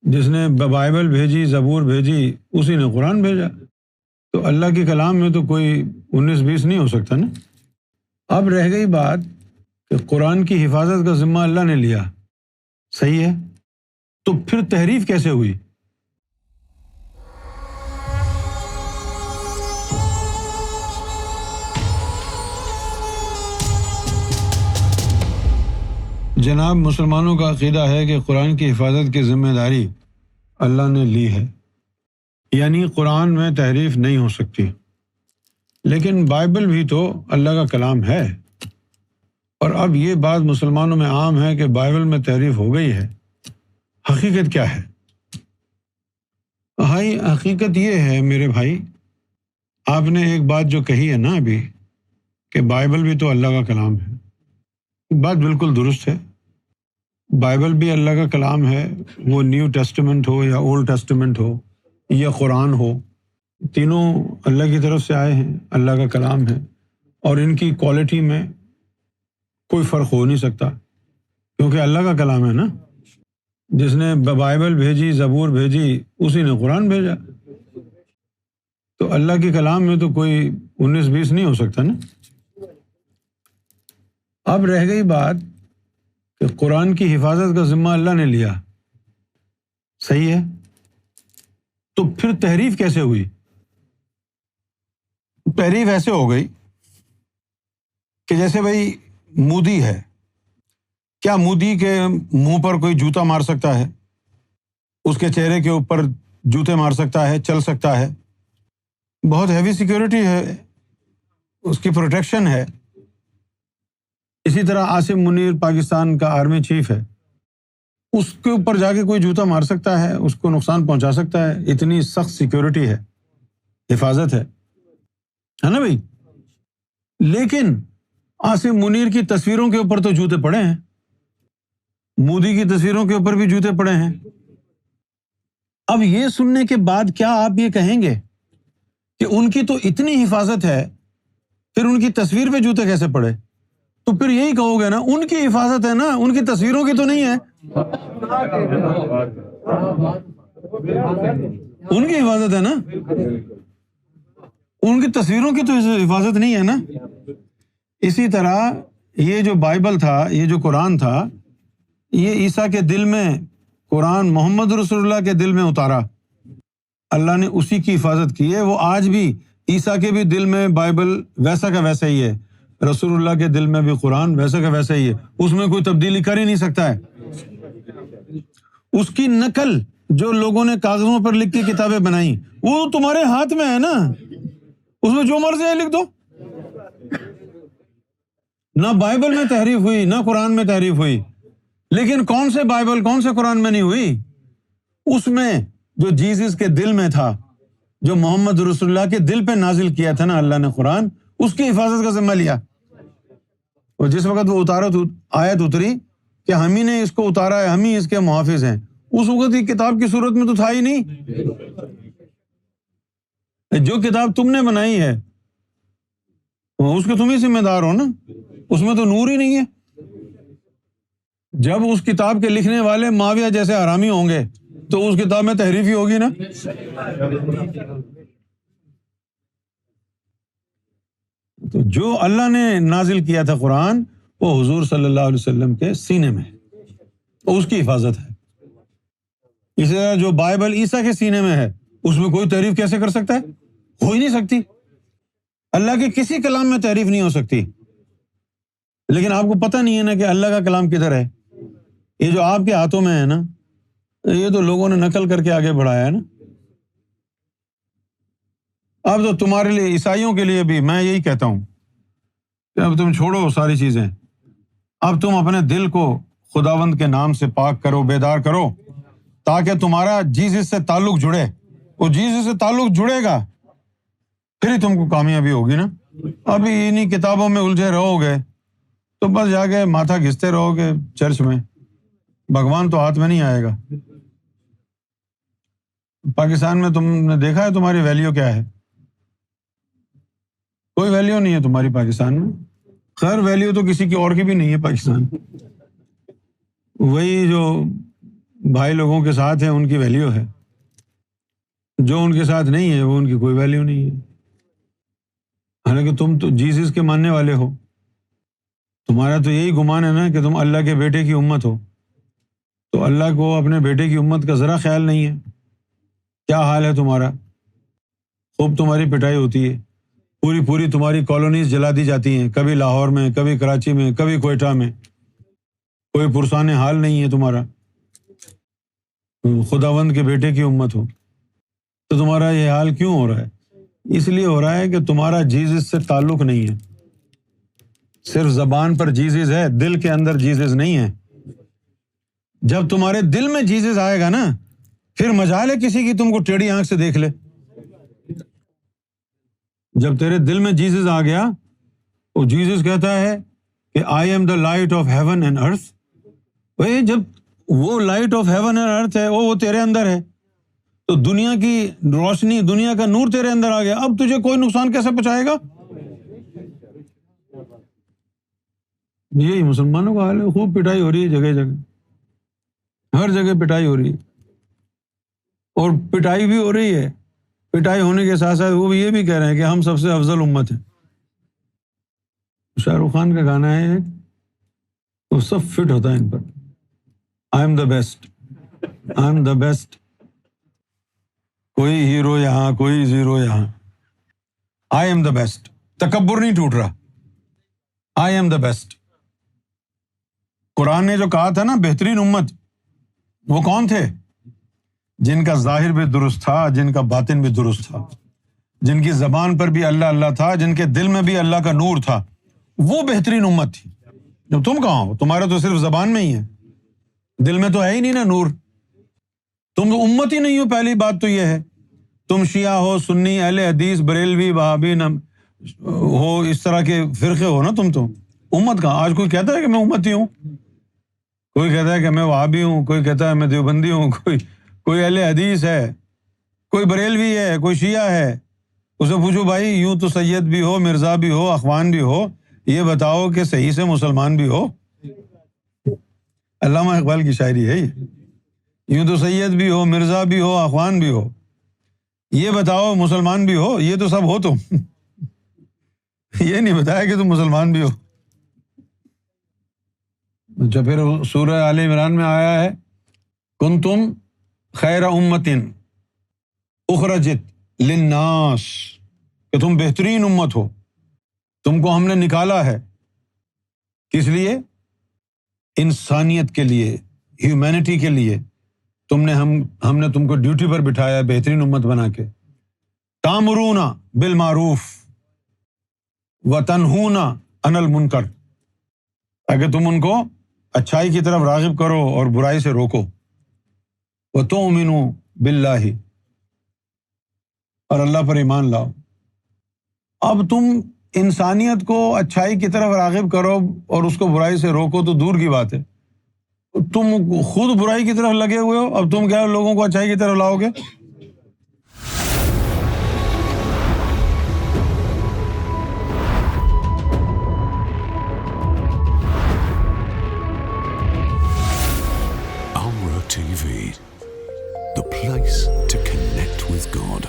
جس نے بائبل بھیجی، زبور بھیجی، اسی نے قرآن بھیجا۔ تو اللہ کے کلام میں تو کوئی 19-20 نہیں ہو سکتا نا۔ اب رہ گئی بات کہ قرآن کی حفاظت کا ذمہ اللہ نے لیا، صحیح ہے، تو پھر تحریف کیسے ہوئی؟ جناب، مسلمانوں کا عقیدہ ہے کہ قرآن کی حفاظت کی ذمہ داری اللہ نے لی ہے، یعنی قرآن میں تحریف نہیں ہو سکتی۔ لیکن بائبل بھی تو اللہ کا کلام ہے، اور اب یہ بات مسلمانوں میں عام ہے کہ بائبل میں تحریف ہو گئی ہے۔ حقیقت کیا ہے؟ بھائی، حقیقت یہ ہے میرے بھائی، آپ نے ایک بات جو کہی ہے نا ابھی کہ بائبل بھی تو اللہ کا کلام ہے، بات بالکل درست ہے۔ بائبل بھی اللہ کا کلام ہے، وہ نیو ٹیسٹمنٹ ہو یا اولڈ ٹیسٹمنٹ ہو یا قرآن ہو، تینوں اللہ کی طرف سے آئے ہیں، اللہ کا کلام ہے، اور ان کی کوالٹی میں کوئی فرق ہو نہیں سکتا، کیونکہ اللہ کا کلام ہے نا۔ جس نے بائبل بھیجی، زبور بھیجی، اسی نے قرآن بھیجا۔ تو اللہ کے کلام میں تو کوئی 19-20 نہیں ہو سکتا نا۔ اب رہ گئی بات کہ قرآن کی حفاظت کا ذمہ اللہ نے لیا، صحیح ہے، تو پھر تحریف کیسے ہوئی؟ تحریف ایسے ہو گئی کہ جیسے بھائی مودی ہے، کیا مودی کے منہ پر کوئی جوتا مار سکتا ہے؟ اس کے چہرے کے اوپر جوتے مار سکتا ہے، چل سکتا ہے؟ بہت ہیوی سیکیورٹی ہے، اس کی پروٹیکشن ہے۔ اسی طرح عاصم منیر پاکستان کا آرمی چیف ہے، اس کے اوپر جا کے کوئی جوتا مار سکتا ہے، اس کو نقصان پہنچا سکتا ہے، اتنی سخت سیکیورٹی ہے، حفاظت ہے نا بھائی۔ لیکن عاصم منیر کی تصویروں کے اوپر تو جوتے پڑے ہیں، مودی کی تصویروں کے اوپر بھی جوتے پڑے ہیں۔ اب یہ سننے کے بعد کیا آپ یہ کہیں گے کہ ان کی تو اتنی حفاظت ہے، پھر ان کی تصویر پہ جوتے کیسے پڑے؟ تو پھر یہی کہو گے نا، ان کی حفاظت ہے نا، ان کی تصویروں کی تو نہیں ہے۔ ان کی حفاظت ہے نا، ان کی تصویروں کی تو حفاظت نہیں ہے نا۔ اسی طرح یہ جو بائبل تھا، یہ جو قرآن تھا، یہ عیسیٰ کے دل میں، قرآن محمد رسول اللہ کے دل میں اتارا، اللہ نے اسی کی حفاظت کی ہے۔ وہ آج بھی عیسیٰ کے بھی دل میں بائبل ویسا کا ویسا ہی ہے، رسول اللہ کے دل میں بھی قرآن ویسا کا ویسا ہی ہے، اس میں کوئی تبدیلی کر ہی نہیں سکتا ہے۔ اس کی نقل جو لوگوں نے کاغذوں پر لکھ کے کتابیں بنائیں، وہ تمہارے ہاتھ میں ہے نا، اس میں جو مرضی ہے لکھ دو۔ نہ بائبل میں تحریف ہوئی، نہ قرآن میں تحریف ہوئی، لیکن کون سے بائبل، کون سے قرآن میں نہیں ہوئی؟ اس میں جو جیسس کے دل میں تھا، جو محمد رسول اللہ کے دل پہ نازل کیا تھا نا اللہ نے قرآن، اس کی حفاظت کا ذمہ لیا۔ اور جس وقت وہ آیت اتری کہ ہم ہی نے اس کو اتارا ہے، ہم ہی اس کے محافظ ہیں، اس وقت یہ کتاب کی صورت میں تو تھا ہی نہیں۔ جو کتاب تم نے بنائی ہے اس کے تم ہی ذمہ دار ہو نا، اس میں تو نور ہی نہیں ہے۔ جب اس کتاب کے لکھنے والے معاویہ جیسے حرامی ہوں گے تو اس کتاب میں تحریف ہی ہوگی نا۔ تو جو اللہ نے نازل کیا تھا قرآن، وہ حضور صلی اللہ علیہ وسلم کے سینے میں، تو اس کی حفاظت ہے۔ اسی طرح جو بائبل عیسیٰ کے سینے میں ہے، اس میں کوئی تحریف کیسے کر سکتا ہے؟ ہو ہی نہیں سکتی۔ اللہ کے کسی کلام میں تحریف نہیں ہو سکتی۔ لیکن آپ کو پتہ نہیں ہے نا کہ اللہ کا کلام کدھر ہے۔ یہ جو آپ کے ہاتھوں میں ہے نا، یہ تو لوگوں نے نقل کر کے آگے بڑھایا ہے نا۔ اب تو تمہارے لیے، عیسائیوں کے لیے بھی میں یہی کہتا ہوں کہ اب تم چھوڑو ساری چیزیں، اب تم اپنے دل کو خداوند کے نام سے پاک کرو، بیدار کرو، تاکہ تمہارا جیسس سے تعلق جڑے۔ وہ جیسس سے تعلق جڑے گا پھر ہی تم کو کامیابی ہوگی نا۔ ابھی انہی کتابوں میں الجھے رہو گے تو بس جا کے ماتھا گھستے رہو گے چرچ میں، بھگوان تو ہاتھ میں نہیں آئے گا۔ پاکستان میں تم نے دیکھا ہے تمہاری ویلیو کیا ہے؟ کوئی ویلیو نہیں ہے تمہاری پاکستان میں۔ خیر ویلیو تو کسی کی اور کی بھی نہیں ہے پاکستان، وہی جو بھائی لوگوں کے ساتھ ہیں ان کی ویلیو ہے، جو ان کے ساتھ نہیں ہے وہ ان کی کوئی ویلیو نہیں ہے۔ حالانکہ تم تو جیسس کے ماننے والے ہو، تمہارا تو یہی گمان ہے نا کہ تم اللہ کے بیٹے کی امت ہو، تو اللہ کو اپنے بیٹے کی امت کا ذرا خیال نہیں ہے۔ کیا حال ہے تمہارا؟ خوب تمہاری پٹائی ہوتی ہے، پوری تمہاری کالونیز جلا دی جاتی ہیں، کبھی لاہور میں، کبھی کراچی میں، کبھی کوئٹہ میں، کوئی پرسان حال نہیں ہے تمہارا۔ خداوند کے بیٹے کی امت ہو تو تمہارا یہ حال کیوں ہو رہا ہے؟ اس لیے ہو رہا ہے کہ تمہارا جیسس سے تعلق نہیں ہے، صرف زبان پر جیسس ہے، دل کے اندر جیسس نہیں ہے۔ جب تمہارے دل میں جیسس آئے گا نا، پھر مجال ہے کسی کی تم کو ٹیڑھی آنکھ سے دیکھ لے۔ جب تیرے دل میں جیسس آ گیا، وہ جیسس کہتا ہے کہ I am the light of heaven and earth. بھائی جب وہ light of heaven and earth ہے، وہ تیرے اندر ہے، تو دنیا کی روشنی، دنیا کا نور تیرے اندر آ گیا، اب تجھے کوئی نقصان کیسے پہنچائے گا؟ یہی مسلمانوں کا حال ہے، خوب پٹائی ہو رہی ہے جگہ جگہ، ہر جگہ پٹائی ہو رہی ہے، اور پٹائی بھی ہو رہی ہے، پٹائی ہونے کے ساتھ ساتھ وہ یہ بھی کہہ رہے ہیں کہ ہم سب سے افضل امت ہیں۔ شاہ رخ خان کا گانا ہے، وہ سب فٹ ہوتا ہے ان پر، I am the best, I am the best, کوئی ہیرو یہاں، کوئی زیرو یہاں، آئی ایم دا بیسٹ، تکبر نہیں ٹوٹ رہا، آئی ایم دا بیسٹ۔ قرآن نے جو کہا تھا نا بہترین امت، وہ کون تھے؟ جن کا ظاہر بھی درست تھا، جن کا باطن بھی درست تھا، جن کی زبان پر بھی اللہ اللہ تھا، جن کے دل میں بھی اللہ کا نور تھا، وہ بہترین امت تھی۔ جب تم کہاں ہو؟ تمہارا تو صرف زبان میں ہی ہے، دل میں تو ہے ہی نہیں نا نور، تم تو امت ہی نہیں ہو۔ پہلی بات تو یہ ہے، تم شیعہ ہو، سنی، اہل حدیث، بریلوی، وہابی ہو، اس طرح کے فرقے ہو نا، تم تو امت کہاں؟ آج کوئی کہتا ہے کہ میں امتی ہوں، کوئی کہتا ہے کہ میں وہابی ہوں، کوئی کہتا ہے میں دیوبندی ہوں، کوئی اہل حدیث ہے، کوئی بریلوی ہے، کوئی شیعہ ہے۔ اسے پوچھو بھائی، یوں تو سید بھی ہو، مرزا بھی ہو، اخوان بھی ہو، یہ بتاؤ کہ صحیح سے مسلمان بھی ہو؟ علامہ اقبال کی شاعری ہے یہ، یوں تو سید بھی ہو، مرزا بھی ہو، اخوان بھی ہو، یہ بتاؤ مسلمان بھی ہو؟ یہ تو سب ہو تم، یہ نہیں بتایا کہ تم مسلمان بھی ہو۔ اچھا، پھر سورہ آل عمران میں آیا ہے کنتم خیر امت اخرجت للناس، کہ تم بہترین امت ہو، تم کو ہم نے نکالا ہے، کس لیے؟ انسانیت کے لیے، ہیومینٹی کے لیے، ہم نے تم کو ڈیوٹی پر بٹھایا بہترین امت بنا کے۔ تامرون بالمعروف وتنہون عن المنکر، تاکہ تم ان کو اچھائی کی طرف راغب کرو اور برائی سے روکو۔ وتؤمنوا باللہ، اور اللہ پر ایمان لاؤ۔ اب تم انسانیت کو اچھائی کی طرف راغب کرو اور اس کو برائی سے روکو تو دور کی بات ہے، تم خود برائی کی طرف لگے ہوئے ہو، اب تم کیا لوگوں کو اچھائی کی طرف لاؤ گے؟ Amra TV, the place to connect with God.